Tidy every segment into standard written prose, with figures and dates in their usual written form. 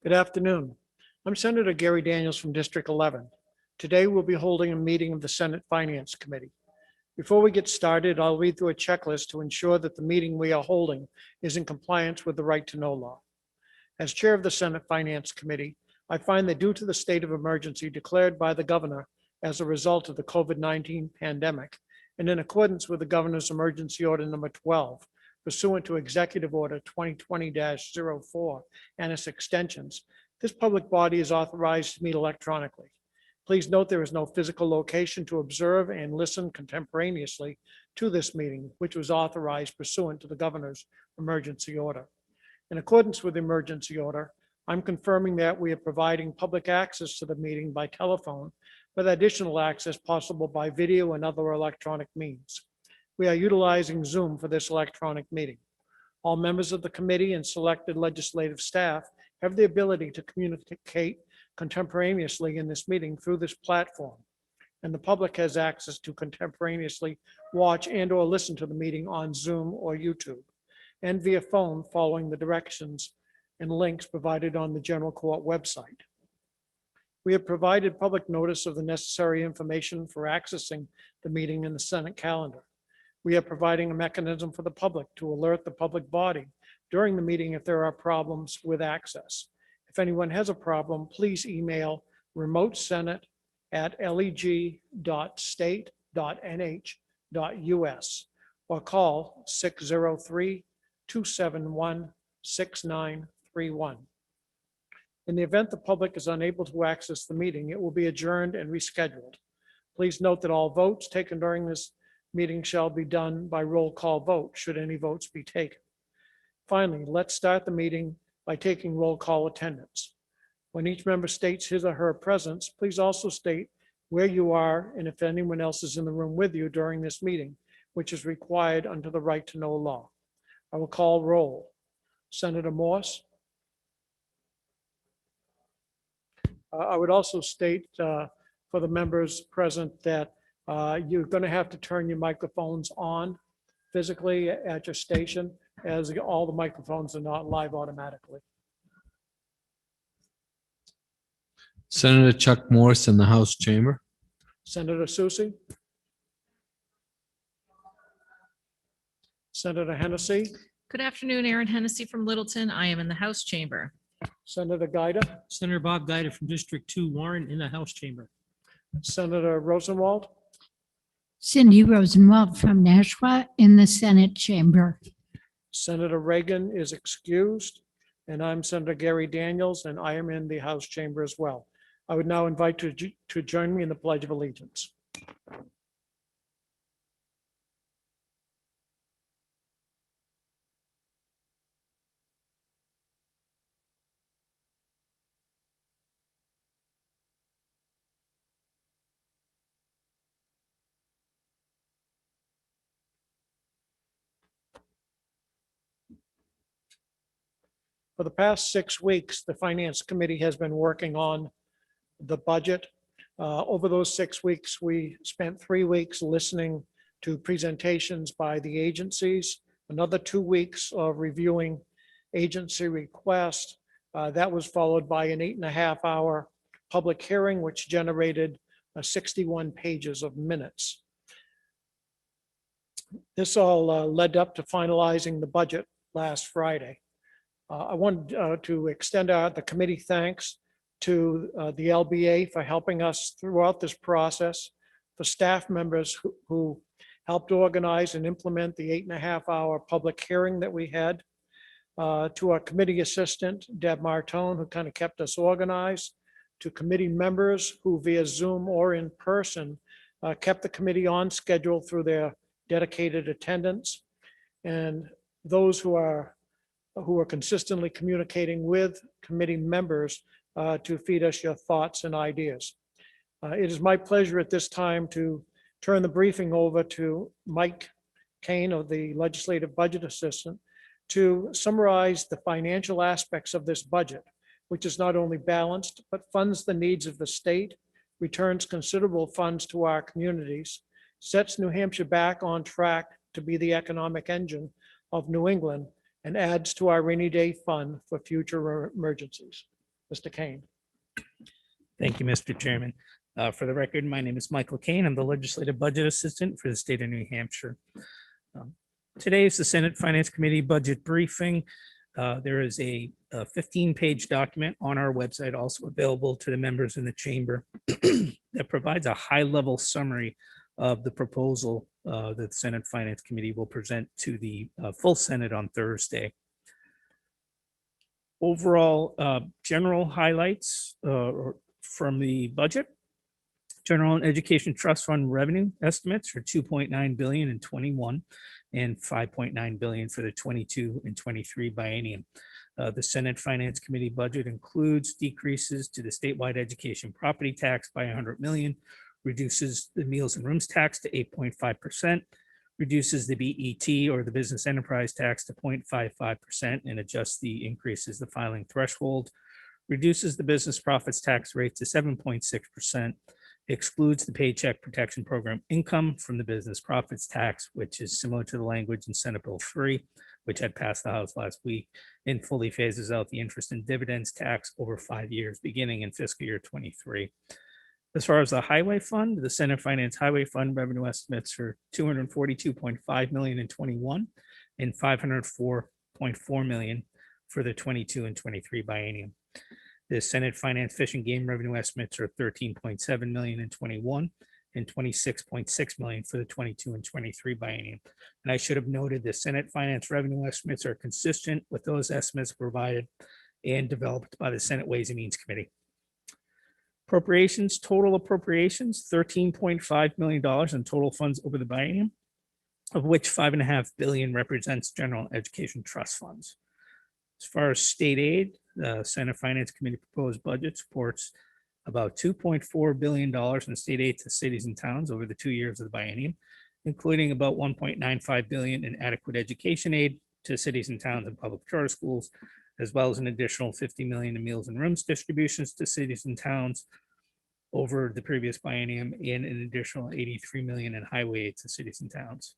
Good afternoon. I'm Senator Gary Daniels from District 11. Today, we'll be holding a meeting of the Senate Finance Committee. Before we get started, I'll read through a checklist to ensure that the meeting we are holding is in compliance with the right to know law. As chair of the Senate Finance Committee, I find that due to the state of emergency declared by the governor as a result of the COVID-19 pandemic, and in accordance with the governor's emergency order number 12, pursuant to Executive Order 2020-04 and its extensions, this public body is authorized to meet electronically. Please note there is no physical location to observe and listen contemporaneously to this meeting, which was authorized pursuant to the governor's emergency order. In accordance with the emergency order, I'm confirming that we are providing public access to the meeting by telephone, with additional access possible by video and other electronic means. We are utilizing Zoom for this electronic meeting. All members of the committee and selected legislative staff have the ability to communicate contemporaneously in this meeting through this platform, and the public has access to contemporaneously watch and/or listen to the meeting on Zoom or YouTube, and via phone following the directions and links provided on the General Court website. We have provided public notice of the necessary information for accessing the meeting in the Senate calendar. We are providing a mechanism for the public to alert the public body during the meeting if there are problems with access. If anyone has a problem, please email remotesenate@leg.state.nh.us or call 603-271-6931. In the event the public is unable to access the meeting, it will be adjourned and rescheduled. Please note that all votes taken during this meeting shall be done by roll call vote, should any votes be taken. Finally, let's start the meeting by taking roll call attendance. When each member states his or her presence, please also state where you are and if anyone else is in the room with you during this meeting, which is required under the right to know law. I will call roll. Senator Morse. I would also state for the members present that you're going to have to turn your microphones on physically at your station, as all the microphones are not live automatically. Senator Chuck Morse in the House Chamber. Senator Susie. Senator Hennessy. Good afternoon, Aaron Hennessy from Littleton. I am in the House Chamber. Senator Gaida. Senator Bob Guida from District 2, Warren, in the House Chamber. Senator Rosenwald. Cindy Rosenwald from Nashua in the Senate Chamber. Senator Reagan is excused, and I'm Senator Gary Daniels, and I am in the House Chamber as well. I would now invite you to join me in the Pledge of Allegiance. For the past 6 weeks, the Finance Committee has been working on the budget. Over those 6 weeks, we spent 3 weeks listening to presentations by the agencies, another 2 weeks of reviewing agency requests. That was followed by an 8.5-hour public hearing, which generated 61 pages of minutes. This all led up to finalizing the budget last Friday. I wanted to extend the committee thanks to the LBA for helping us throughout this process, for staff members who helped organize and implement the 8.5-hour public hearing that we had, to our committee assistant, Deb Martone, who kind of kept us organized, to committee members who via Zoom or in person kept the committee on schedule through their dedicated attendance, and those who are consistently communicating with committee members to feed us your thoughts and ideas. It is my pleasure at this time to turn the briefing over to Mike Kane, of the Legislative Budget Assistant, to summarize the financial aspects of this budget, which is not only balanced, but funds the needs of the state, returns considerable funds to our communities, sets New Hampshire back on track to be the economic engine of New England, and adds to our rainy day fund for future emergencies. Mr. Kane. Thank you, Mr. Chairman. For the record, my name is Michael Kane. I'm the Legislative Budget Assistant for the state of New Hampshire. Today is the Senate Finance Committee budget briefing. There is a 15-page document on our website, also available to the members in the chamber, that provides a high-level summary of the proposal that the Senate Finance Committee will present to the full Senate on Thursday. Overall, general highlights from the budget. General and Education Trust Fund revenue estimates are 2.9 billion in 21 and 5.9 billion for the 22 and 23 biennium. The Senate Finance Committee budget includes decreases to the statewide education property tax by 100 million, reduces the meals and rooms tax to 8.5%, reduces the BET or the business enterprise tax to 0.55% and adjusts the increases the filing threshold, reduces the business profits tax rate to 7.6%, excludes the Paycheck Protection Program income from the business profits tax, which is similar to the language in Senate Bill 3, which had passed the House last week, and fully phases out the interest and dividends tax over 5 years, beginning in fiscal year 23. As far as the Highway Fund, the Senate Finance Highway Fund revenue estimates are 242.5 million in 21 and 504.4 million for the 22 and 23 biennium. The Senate Finance Fish and Game revenue estimates are 13.7 million in 21 and 26.6 million for the 22 and 23 biennium. And I should have noted the Senate Finance revenue estimates are consistent with those estimates provided and developed by the Senate Ways and Means Committee. Appropriations, total appropriations, $13.5 million in total funds over the biennium, of which 5.5 billion represents general education trust funds. As far as state aid, the Senate Finance Committee proposed budget supports about $2.4 billion in state aid to cities and towns over the 2 years of the biennium, including about $1.95 billion in adequate education aid to cities and towns and public charter schools, as well as an additional 50 million in meals and rooms distributions to cities and towns over the previous biennium, and an additional 83 million in highway aid to cities and towns.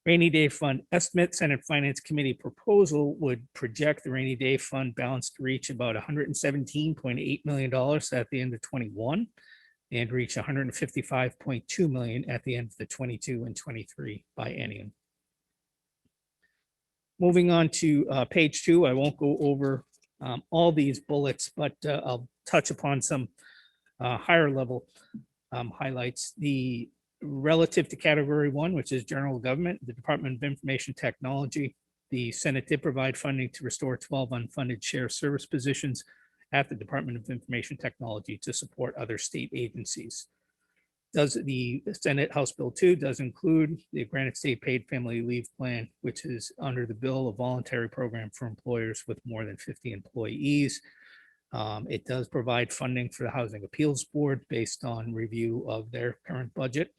Rainy Day Fund estimate, Senate Finance Committee proposal would project the Rainy Day Fund balance to reach about $117.8 million at the end of 21 and reach 155.2 million at the end of the 22 and 23 biennium. Moving on to page 2, I won't go over all these bullets, but I'll touch upon some higher level highlights. The relative to category 1, which is general government, the Department of Information Technology, the Senate did provide funding to restore 12 unfunded shared service positions at the Department of Information Technology to support other state agencies. Does the Senate House Bill 2 does include the Granite State Paid Family Leave Plan, which is under the bill a voluntary program for employers with more than 50 employees. It does provide funding for the Housing Appeals Board based on review of their current budget.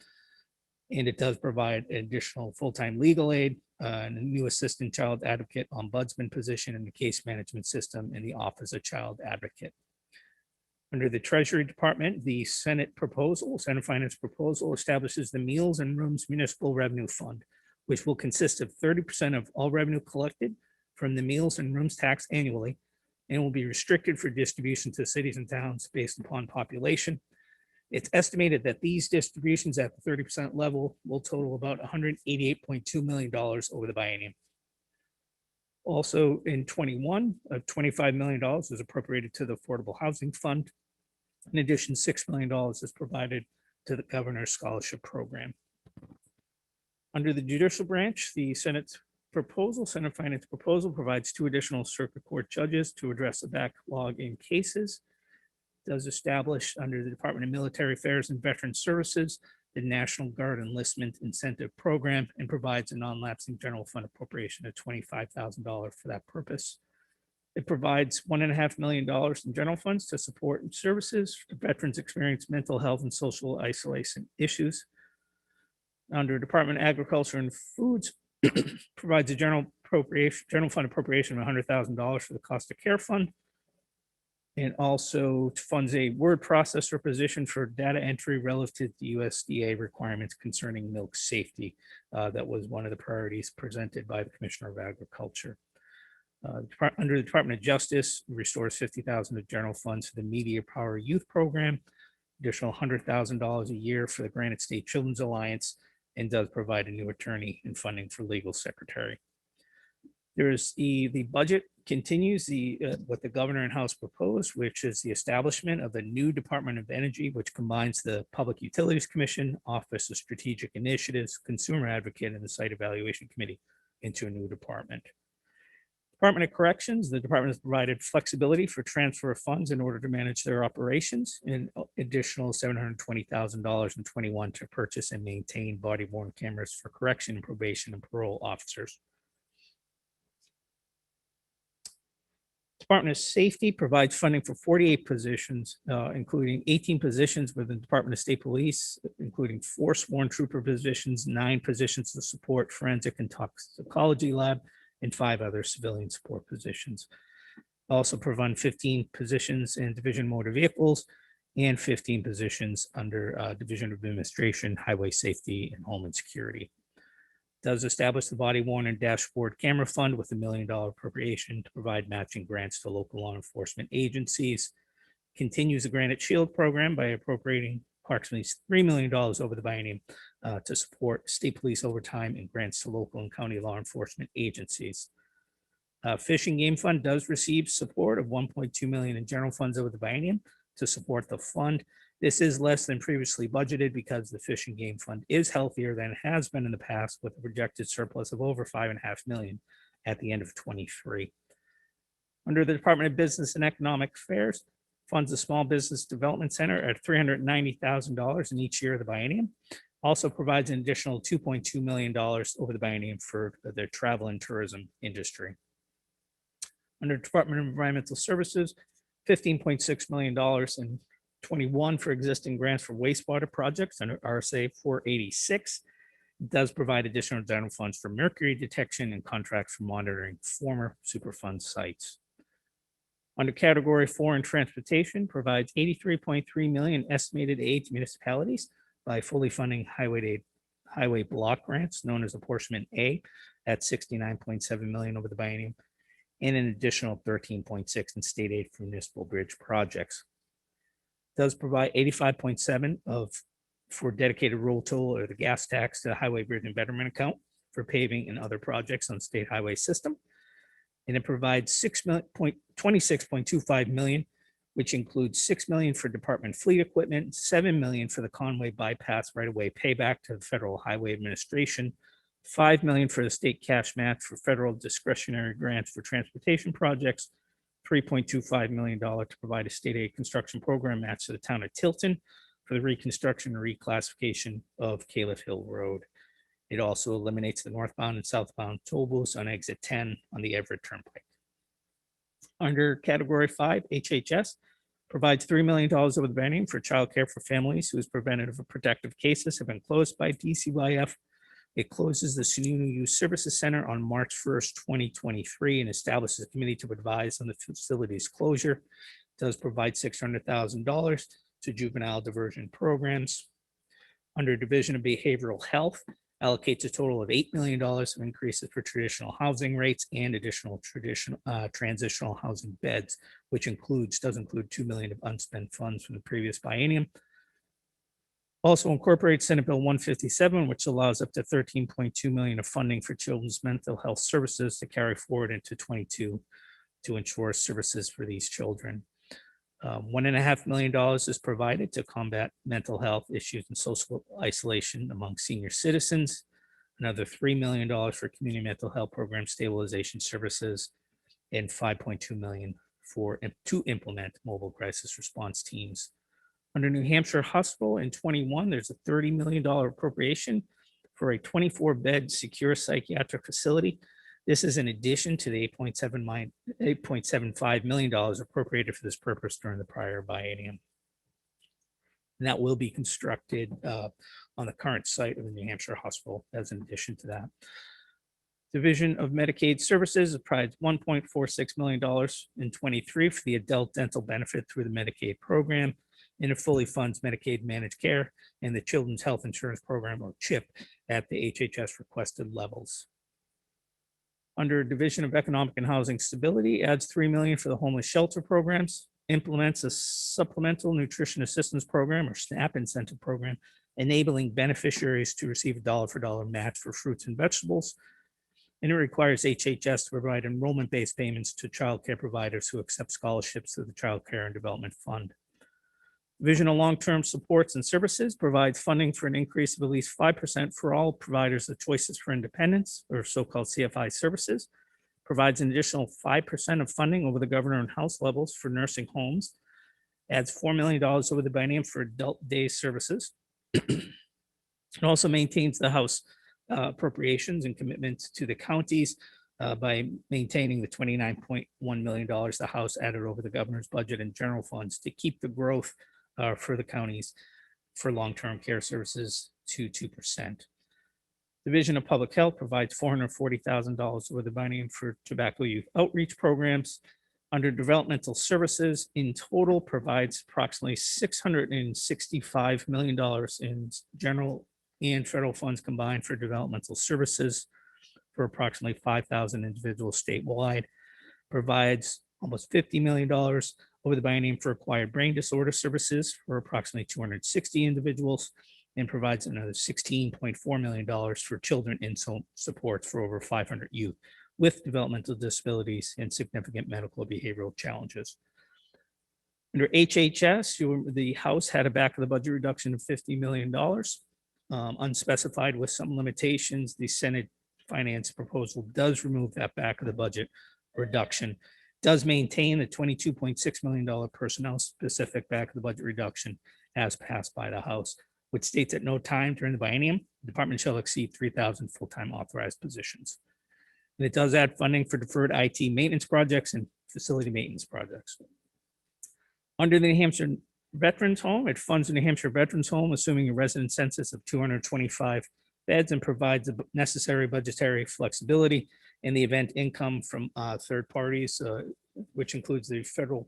And it does provide additional full-time legal aid, and a new assistant child advocate ombudsman position in the case management system in the Office of Child Advocate. Under the Treasury Department, the Senate Finance proposal establishes the Meals and Rooms Municipal Revenue Fund, which will consist of 30% of all revenue collected from the meals and rooms tax annually, and will be restricted for distribution to cities and towns based upon population. It's estimated that these distributions at the 30% level will total about $188.2 million over the biennium. Also in 21, $25 million is appropriated to the Affordable Housing Fund. In addition, $6 million is provided to the Governor's Scholarship Program. Under the judicial branch, the Senate Finance proposal provides 2 additional circuit court judges to address the backlog in cases. Does establish under the Department of Military Affairs and Veteran Services the National Guard Enlistment Incentive Program, and provides a non-lapsing general fund appropriation of $25,000 for that purpose. It provides $1.5 million in general funds to support services for veterans experience mental health and social isolation issues. Under Department of Agriculture and Foods, provides a general fund appropriation of $100,000 for the cost of care fund. And also funds a word processor position for data entry relative to USDA requirements concerning milk safety. That was one of the priorities presented by the Commissioner of Agriculture. Under the Department of Justice, restores $50,000 of general funds for the Media Power Youth Program, additional $100,000 a year for the Granite State Children's Alliance, and does provide a new attorney and funding for legal secretary. There's the budget continues what the governor and House proposed, which is the establishment of the new Department of Energy, which combines the Public Utilities Commission, Office of Strategic Initiatives, Consumer Advocate, and the Site Evaluation Committee into a new department. Department of Corrections, the department has provided flexibility for transfer of funds in order to manage their operations, and additional $720,000 in 21 to purchase and maintain body worn cameras for correction, probation, and parole officers. Department of Safety provides funding for 48 positions, including 18 positions within the Department of State Police, including 4 sworn trooper positions, 9 positions to support forensic and toxicology lab, and 5 other civilian support positions. Also provide 15 positions in Division Motor Vehicles and 15 positions under Division of Administration, Highway Safety, and Homeland Security. Does establish the body worn and dashboard camera fund with $1 million appropriation to provide matching grants to local law enforcement agencies. Continues the Granite Shield program by appropriating approximately $3 million over the biennium to support state police overtime and grants to local and county law enforcement agencies. Fish and Game Fund does receive support of $1.2 million in general funds over the biennium to support the fund. This is less than previously budgeted because the Fish and Game Fund is healthier than it has been in the past, with a projected surplus of over $5.5 million at the end of 23. Under the Department of Business and Economic Affairs, funds the Small Business Development Center at $390,000 in each year of the biennium. Also provides an additional $2.2 million over the biennium for their travel and tourism industry. Under Department of Environmental Services, $15.6 million in 21 for existing grants for wastewater projects under RSA 486. It does provide additional general funds for mercury detection and contracts for monitoring former Superfund sites. Under Category 4 in transportation, provides $83.3 million estimated aid to municipalities by fully funding highway block grants known as Apportionment A at $69.7 million over the biennium, and an additional $13.6 in state aid for municipal bridge projects. Does provide 85.7 for dedicated roll toll or the gas tax to the Highway Bridge and Betterment account for paving and other projects on the state highway system. And it provides $26.25 million, which includes $6 million for department fleet equipment, $7 million for the Conway bypass right-of-way payback to the Federal Highway Administration, $5 million for the state cash match for federal discretionary grants for transportation projects, $3.25 million to provide a state aid construction program match to the town of Tilton for the reconstruction and reclassification of Caliph Hill Road. It also eliminates the northbound and southbound toll booths on exit 10 on the Everett Turnpike. Under Category 5, HHS provides $3 million over the biennium for childcare for families whose preventative or protective cases have been closed by DCYF. It closes the Sununu Youth Services Center on March 1st, 2023, and establishes a committee to advise on the facility's closure. It does provide $600,000 to juvenile diversion programs. Under Division of Behavioral Health, allocates a total of $8 million of increases for traditional housing rates and additional transitional housing beds, which does include $2 million of unspent funds from the previous biennium. Also incorporates Senate Bill 157, which allows up to $13.2 million of funding for children's mental health services to carry forward into 22 to ensure services for these children. $1.5 million is provided to combat mental health issues and social isolation among senior citizens. Another $3 million for community mental health program stabilization services, and $5.2 million to implement mobile crisis response teams. Under New Hampshire Hospital in 21, there's a $30 million appropriation for a 24-bed secure psychiatric facility. This is in addition to the $8.75 million appropriated for this purpose during the prior biennium. And that will be constructed on the current site of the New Hampshire Hospital as an addition to that. Division of Medicaid Services provides $1.46 million in 23 for the adult dental benefit through the Medicaid program, and it fully funds Medicaid managed care and the Children's Health Insurance Program, or CHIP, at the HHS requested levels. Under Division of Economic and Housing Stability, adds 3 million for the homeless shelter programs, implements a supplemental nutrition assistance program or SNAP incentive program, enabling beneficiaries to receive a dollar for dollar match for fruits and vegetables. And it requires HHS to provide enrollment-based payments to childcare providers who accept scholarships through the Child Care and Development Fund. Division of Long-Term Supports and Services provides funding for an increase of at least 5% for all providers of Choices for Independence, or so-called CFI services, provides an additional 5% of funding over the governor and house levels for nursing homes, adds $4 million over the biennium for adult day services. It also maintains the house appropriations and commitments to the counties by maintaining the $29.1 million the House added over the governor's budget and general funds to keep the growth for the counties for long-term care services to 2%. Division of Public Health provides $440,000 over the biennium for tobacco youth outreach programs. Under developmental services, in total provides approximately $665 million in general and federal funds combined for developmental services for approximately 5,000 individuals statewide. Provides almost $50 million over the biennium for acquired brain disorder services for approximately 260 individuals, and provides another $16.4 million for children in support for over 500 youth with developmental disabilities and significant medical or behavioral challenges. Under HHS, the House had a back of the budget reduction of $50 million, unspecified with some limitations. The Senate finance proposal does remove that back of the budget reduction, does maintain the $22.6 million personnel specific back of the budget reduction as passed by the House, which states at no time during the biennium, the department shall exceed 3,000 full-time authorized positions. And it does add funding for deferred IT maintenance projects and facility maintenance projects. Under the New Hampshire Veterans Home, it funds the New Hampshire Veterans Home, assuming a resident census of 225 beds, and provides the necessary budgetary flexibility in the event income from third parties, which includes the Federal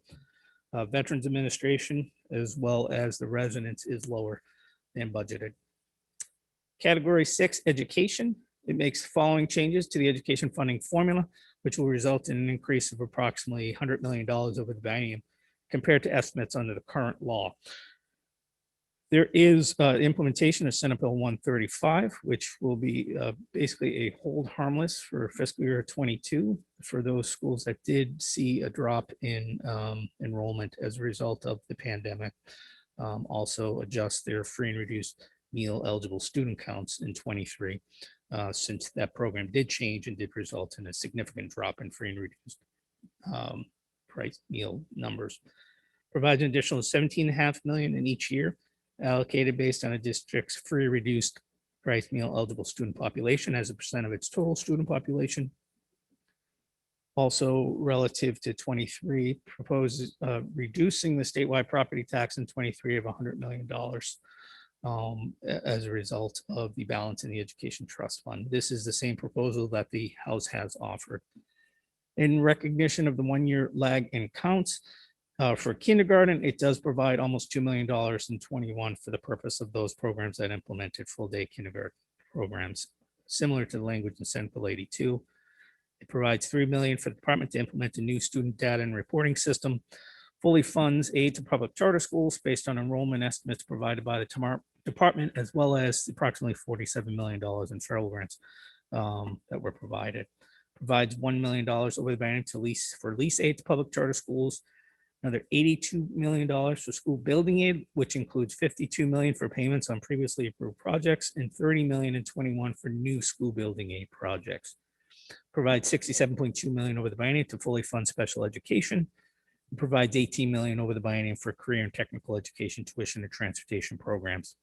Veterans Administration, as well as the residents, is lower than budgeted. Category 6, education. It makes following changes to the education funding formula, which will result in an increase of approximately $100 million over the biennium compared to estimates under the current law. There is implementation of Senate Bill 135, which will be basically a hold harmless for fiscal year 22 for those schools that did see a drop in enrollment as a result of the pandemic. Also adjust their free and reduced meal eligible student counts in 23, since that program did change and did result in a significant drop in free and reduced price meal numbers. Provides an additional 17.5 million in each year allocated based on a district's free reduced price meal eligible student population as a percent of its total student population. Also, relative to 23, proposes reducing the statewide property tax in 23 of $100 million as a result of the balance in the Education Trust Fund. This is the same proposal that the House has offered. In recognition of the one-year lag in counts for kindergarten, it does provide almost $2 million in 21 for the purpose of those programs that implemented full-day kindergarten programs, similar to the language in Senate Bill 82. It provides $3 million for the department to implement a new student data and reporting system, fully funds aid to public charter schools based on enrollment estimates provided by the department, as well as approximately $47 million in federal grants that were provided. Provides $1 million over the biennium to lease aid to public charter schools, another $82 million for school building aid, which includes $52 million for payments on previously approved projects and $30 million in 21 for new school building aid projects. Provides $67.2 million over the biennium to fully fund special education. Provides $18 million over the biennium for career and technical education tuition and transportation programs.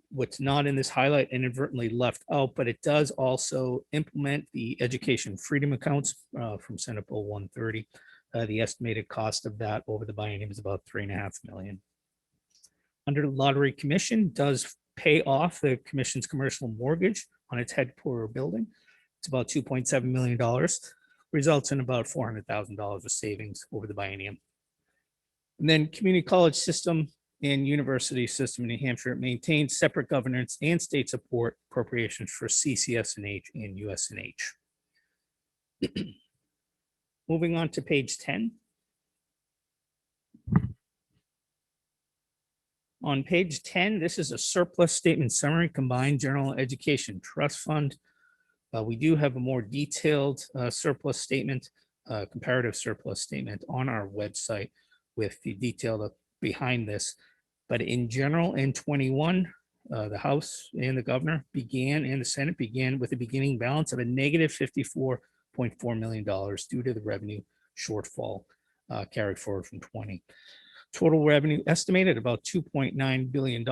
What's not in this highlight inadvertently left out, but it does also implement the education freedom accounts from Senate Bill 130. The estimated cost of that over the biennium is about $3.5 million. Under the Lottery Commission, does pay off the commission's commercial mortgage on its headquarters building. It's about $2.7 million, results in about $400,000 of savings over the biennium. And then community college system and university system in New Hampshire maintains separate governance and state support appropriations for CCS&H and USNH. Moving on to page 10. On page 10, this is a surplus statement summary, combined general education trust fund. We do have a more detailed surplus statement, comparative surplus statement on our website with the detail behind this. But in general, in 21, the House and the governor began, and the Senate began with a beginning balance of a negative $54.4 million due to the revenue shortfall carried forward from 20. Total revenue estimated about $2.9 billion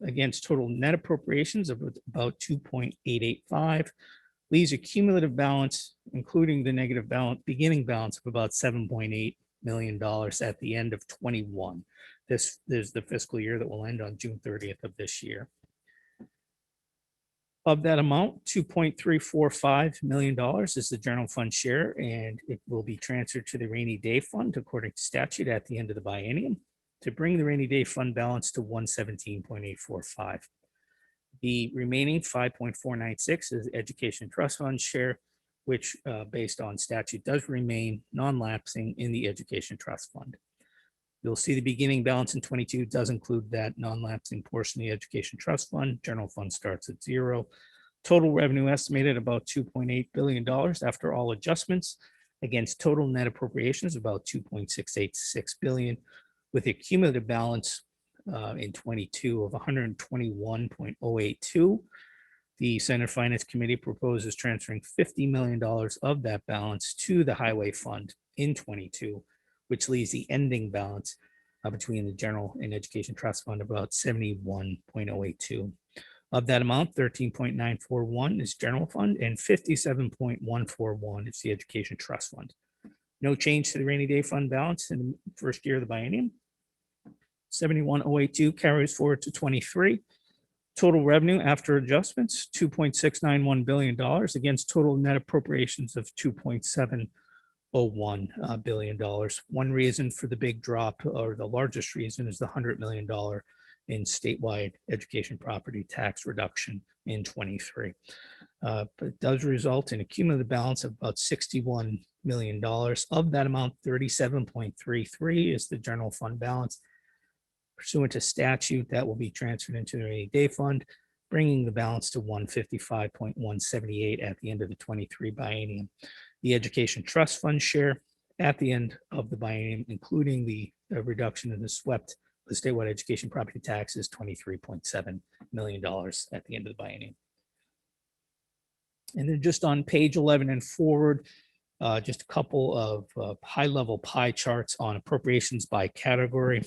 against total net appropriations of about 2.885, leaves a cumulative balance, including the negative balance, beginning balance of about $7.8 million at the end of 21. This is the fiscal year that will end on June 30th of this year. Of that amount, $2.345 million is the general fund share, and it will be transferred to the rainy day fund according to statute at the end of the biennium to bring the rainy day fund balance to 117.845. The remaining 5.496 is education trust fund share, which based on statute does remain non-lapsing in the education trust fund. You'll see the beginning balance in 22 does include that non-lapsing portion of the education trust fund. General fund starts at 0. Total revenue estimated about $2.8 billion after all adjustments against total net appropriations about $2.686 billion, with a cumulative balance in 22 of 121.082. The Senate Finance Committee proposes transferring $50 million of that balance to the highway fund in 22, which leaves the ending balance between the general and education trust fund about 71.082. Of that amount, 13.941 is general fund and 57.141 is the education trust fund. No change to the rainy day fund balance in the first year of the biennium. 71.082 carries forward to 23. Total revenue after adjustments, $2.691 billion against total net appropriations of $2.701 billion. One reason for the big drop, or the largest reason, is the $100 million in statewide education property tax reduction in 23. But it does result in a cumulative balance of about $61 million. Of that amount, 37.33 is the general fund balance. Pursuant to statute, that will be transferred into the rainy day fund, bringing the balance to 155.178 at the end of the 23 biennium. The education trust fund share at the end of the biennium, including the reduction of the statewide education property tax, is $23.7 million at the end of the biennium. And then just on page 11 and forward, just a couple of high-level pie charts on appropriations by category.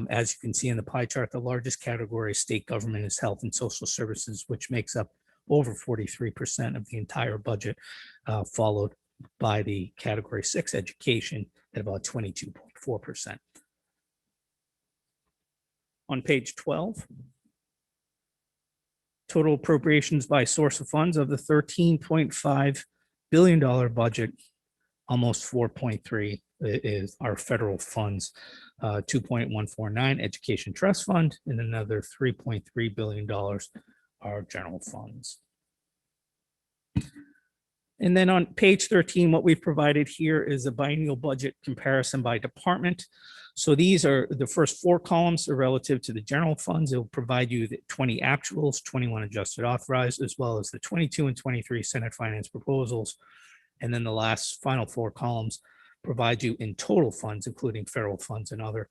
As you can see in the pie chart, the largest category is state government is health and social services, which makes up over 43% of the entire budget, followed by the category 6 education at about 22.4%. On page 12, total appropriations by source of funds of the $13.5 billion budget, almost 4.3 is our federal funds, 2.149 education trust fund, and another $3.3 billion are general funds. And then on page 13, what we've provided here is a biennial budget comparison by department. So these are the first 4 columns are relative to the general funds. It will provide you the 20 actuals, 21 adjusted authorized, as well as the 22 and 23 Senate finance proposals. And then the last final 4 columns provide you in total funds, including federal funds and other,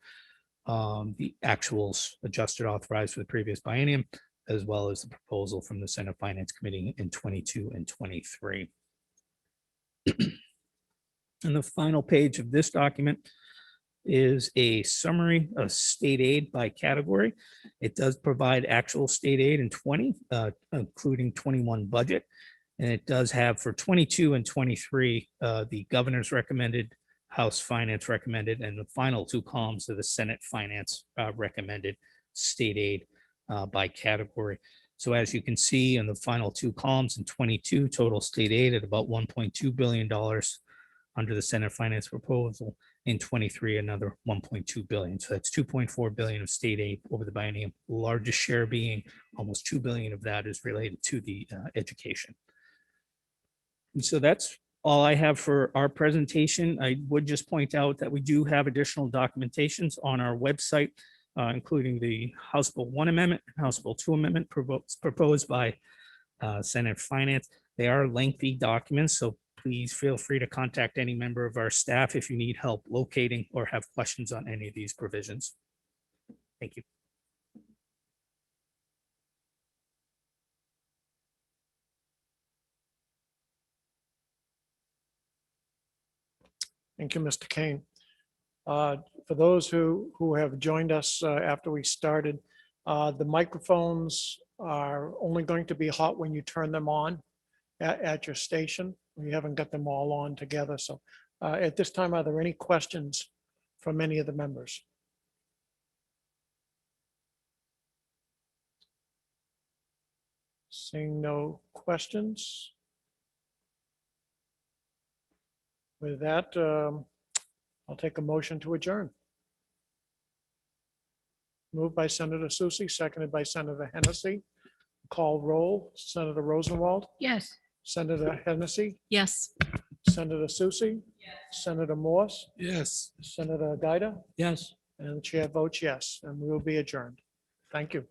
the actuals adjusted authorized for the previous biennium, as well as the proposal from the Senate Finance Committee in 22 and 23. And the final page of this document is a summary of state aid by category. It does provide actual state aid in 20, including 21 budget. And it does have for 22 and 23, the governor's recommended, House Finance recommended, and the final 2 columns of the Senate Finance recommended state aid by category. So as you can see in the final 2 columns in 22, total state aid at about $1.2 billion under the Senate Finance proposal. In 23, another 1.2 billion. So that's 2.4 billion of state aid over the biennium, largest share being almost 2 billion of that is related to the education. And so that's all I have for our presentation. I would just point out that we do have additional documentations on our website, including the House Bill 1 amendment, House Bill 2 amendment proposed by Senate Finance. They are lengthy documents, so please feel free to contact any member of our staff if you need help locating or have questions on any of these provisions. Thank you. Thank you, Mr. Kane. For those who have joined us after we started, the microphones are only going to be hot when you turn them on at your station. We haven't got them all on together. So at this time, are there any questions from any of the members? Seeing no questions. With that, I'll take a motion to adjourn. Moved by Senator Susie, seconded by Senator Hennessy. Call roll. Senator Rosenwald, Yes. Senator Hennessy, Yes. Senator Susie, Senator Morse, Yes. Senator Gaida, Yes. and the chair votes yes, and we will be adjourned. Thank you.